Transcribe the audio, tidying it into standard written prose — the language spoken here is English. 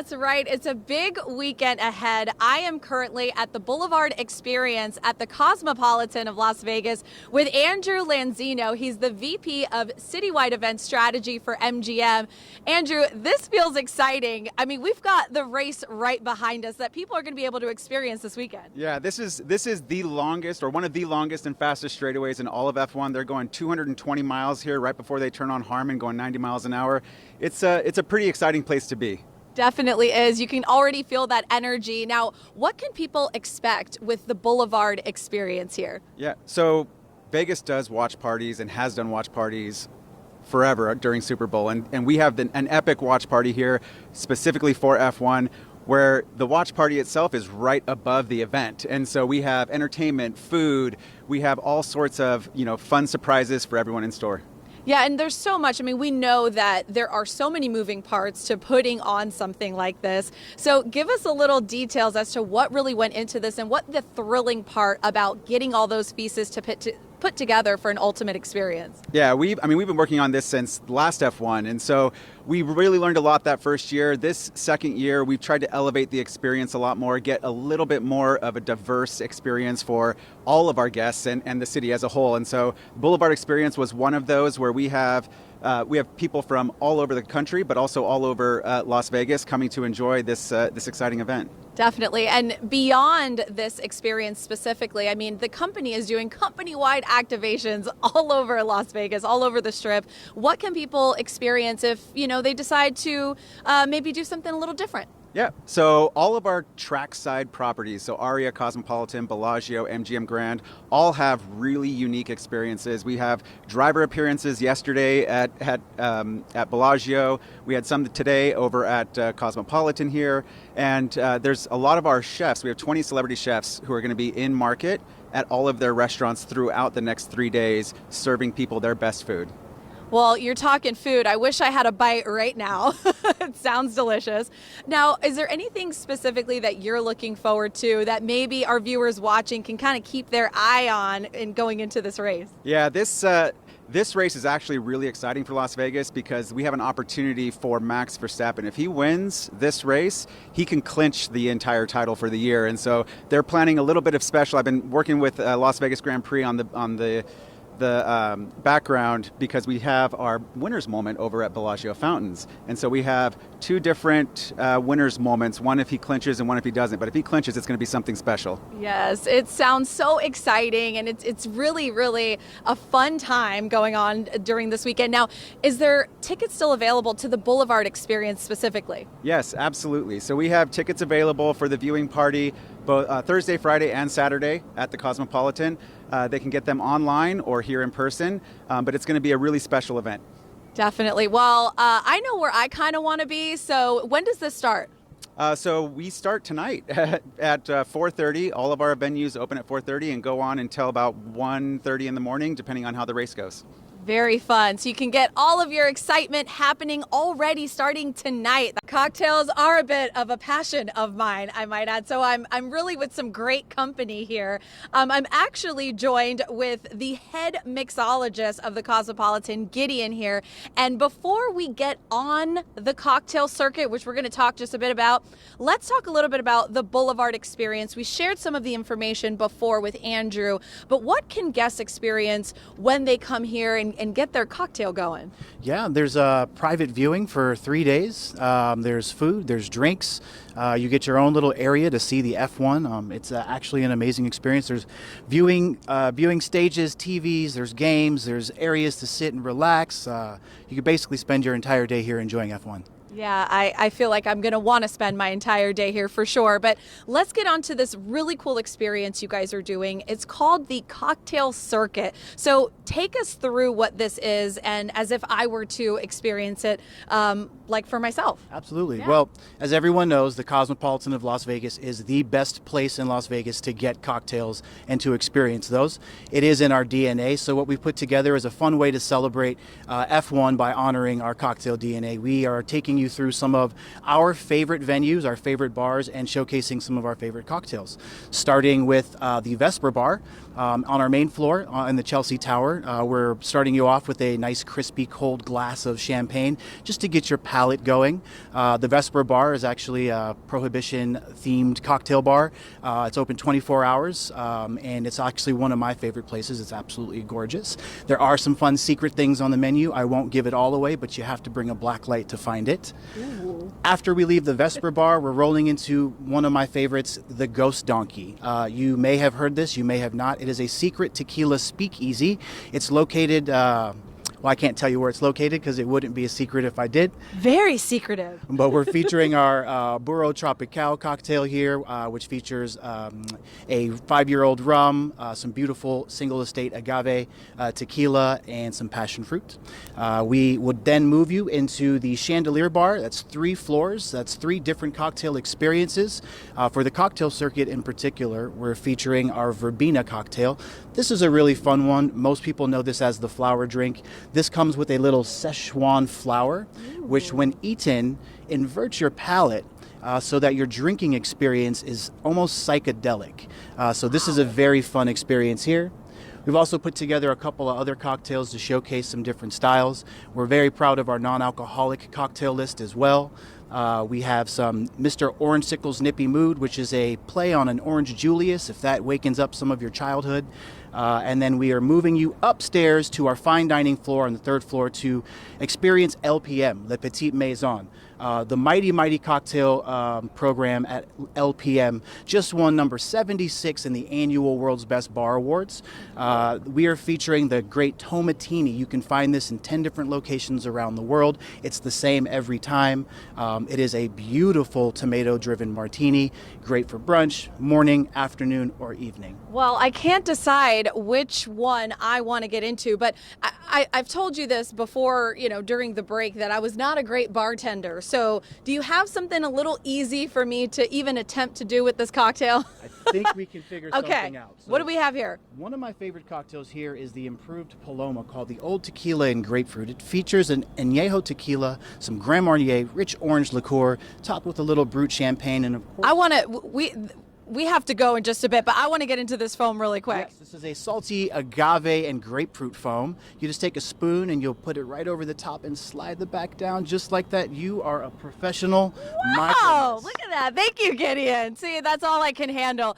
That's right. It's a big weekend ahead. I am currently at the Boulevard Experience at the Cosmopolitan of Las Vegas with Andrew Lanzino. He's the VP of Citywide Event Strategy for MGM. Andrew, this feels exciting. I mean, we've got the race right behind us that people are going to be able to experience this weekend. Yeah, this is the longest, or one of the longest and fastest straightaways in all of F1. They're going 220 miles here right before they turn on Harmon, going 90 miles an hour. It's a pretty exciting place to be. Definitely is. You can already feel that energy. Now, what can people expect with the Boulevard Experience here? Yeah, so Vegas does watch parties and has done watch parties forever during Super Bowl. And we have an epic watch party here specifically for F1, where the watch party itself is right above the event. And so we have entertainment, food, we have all sorts of, fun surprises for everyone in store. Yeah, and there's so much. I mean, we know that there are so many moving parts to putting on something like this. So give us a little details as to what really went into this and what the thrilling part about getting all those pieces to put together for an ultimate experience. Yeah, we've been working on this since last F1, and so we really learned a lot that first year. This second year, we've tried to elevate the experience a lot more, get a little bit more of a diverse experience for all of our guests and the city as a whole. And so Boulevard Experience was one of those where we have people from all over the country, but also all over Las Vegas coming to enjoy this exciting event. Definitely. And beyond this experience specifically, I mean, the company is doing company-wide activations all over Las Vegas, all over the Strip. What can people experience if, they decide to maybe do something a little different? Yeah, so all of our trackside properties, so Aria, Cosmopolitan, Bellagio, MGM Grand, all have really unique experiences. We have driver appearances yesterday at Bellagio. We had some today over at Cosmopolitan here. And there's a lot of our chefs. We have 20 celebrity chefs who are going to be in market at all of their restaurants throughout the next 3 days, serving people their best food. Well, you're talking food. I wish I had a bite right now. It sounds delicious. Now, is there anything specifically that you're looking forward to that maybe our viewers watching can kind of keep their eye on in going into this race? Yeah, this race is actually really exciting for Las Vegas because we have an opportunity for Max Verstappen. If he wins this race, he can clinch the entire title for the year. And so they're planning a little bit of special. I've been working with Las Vegas Grand Prix on the background because we have our winners moment over at Bellagio Fountains. And so we have two different winners moments, one if he clinches and one if he doesn't. But if he clinches, it's going to be something special. Yes, it sounds so exciting, and it's really, really a fun time going on during this weekend. Now, is there tickets still available to the Boulevard Experience specifically? Yes, absolutely. So we have tickets available for the viewing party both Thursday, Friday, and Saturday at the Cosmopolitan. They can get them online or here in person, but it's going to be a really special event. Definitely. Well, I know where I kind of want to be. So when does this start? So we start tonight at 4:30. All of our venues open at 4:30 and go on until about 1:30 in the morning, depending on how the race goes. Very fun. So you can get all of your excitement happening already starting tonight. The cocktails are a bit of a passion of mine, I might add. So I'm really with some great company here. I'm actually joined with the head mixologist of the Cosmopolitan, Gedeon here. And before we get on the cocktail circuit, which we're going to talk just a bit about, let's talk a little bit about the Boulevard Experience. We shared some of the information before with Andrew, but what can guests experience when they come here and get their cocktail going? Yeah, there's a private viewing for 3 days. There's food, there's drinks. You get your own little area to see the F1. It's actually an amazing experience. There's viewing stages, TVs, there's games, there's areas to sit and relax. You could basically spend your entire day here enjoying F1. Yeah, I feel like I'm going to want to spend my entire day here for sure. But let's get on to this really cool experience you guys are doing. It's called the Cocktail Circuit. So take us through what this is, and as if I were to experience it like for myself. Absolutely. Yeah. Well, as everyone knows, the Cosmopolitan of Las Vegas is the best place in Las Vegas to get cocktails and to experience those. It is in our DNA. So what we've put together is a fun way to celebrate F1 by honoring our cocktail DNA. We are taking you through some of our favorite venues, our favorite bars, and showcasing some of our favorite cocktails. Starting with the Vesper Bar on our main floor in the Chelsea Tower. We're starting you off with a nice crispy cold glass of champagne just to get your palate palate going. The Vesper Bar is actually a prohibition-themed cocktail bar. It's open 24 hours, and it's actually one of my favorite places. It's absolutely gorgeous. There are some fun secret things on the menu. I won't give it all away, but you have to bring a black light to find it. Ooh. After we leave the Vesper Bar, we're rolling into one of my favorites, the Ghost Donkey. You may have heard this, you may have not. It is a secret tequila speakeasy. It's located, well, I can't tell you where it's located because it wouldn't be a secret if I did. Very secretive. But we're featuring our Burro Tropical cocktail here, which features a 5-year-old rum, some beautiful single estate agave tequila, and some passion fruit. We would then move you into the Chandelier Bar. That's 3 floors. That's 3 different cocktail experiences. For the cocktail circuit in particular, we're featuring our Verbena cocktail. This is a really fun one. Most people know this as the flower drink. This comes with a little Szechuan flower, which when eaten, inverts your palate so that your drinking experience is almost psychedelic. So this is a very fun experience here. We've also put together a couple of other cocktails to showcase some different styles. We're very proud of our non-alcoholic cocktail list as well. We have some Mr. Orange Sickle's Nippy Mood, which is a play on an Orange Julius, if that wakens up some of your childhood. And then we are moving you upstairs to our fine dining floor on the 3rd floor to experience LPM, Le Petit Maison. The Mighty cocktail program at LPM just won number 76 in the annual World's Best Bar Awards. We are featuring the great Tomatini. You can find this in 10 different locations around the world. It's the same every time. It is a beautiful tomato-driven martini, great for brunch, morning, afternoon, or evening. Well, I can't decide which one I want to get into, but I've told you this before, during the break, that I was not a great bartender. So do you have something a little easy for me to even attempt to do with this cocktail? I think we can figure something out. So what do we have here? One of my favorite cocktails here is the improved Paloma called the Old Tequila and Grapefruit. It features an añejo tequila, some Grand Marnier, rich orange liqueur, topped with a little brut champagne, and of course... We have to go in just a bit, but I want to get into this foam really quick. Yes, this is a salty agave and grapefruit foam. You just take a spoon and you'll put it right over the top and slide the back down just like that. You are a professional. Wow, look at that. Thank you, Gedeon. See, that's all I can handle.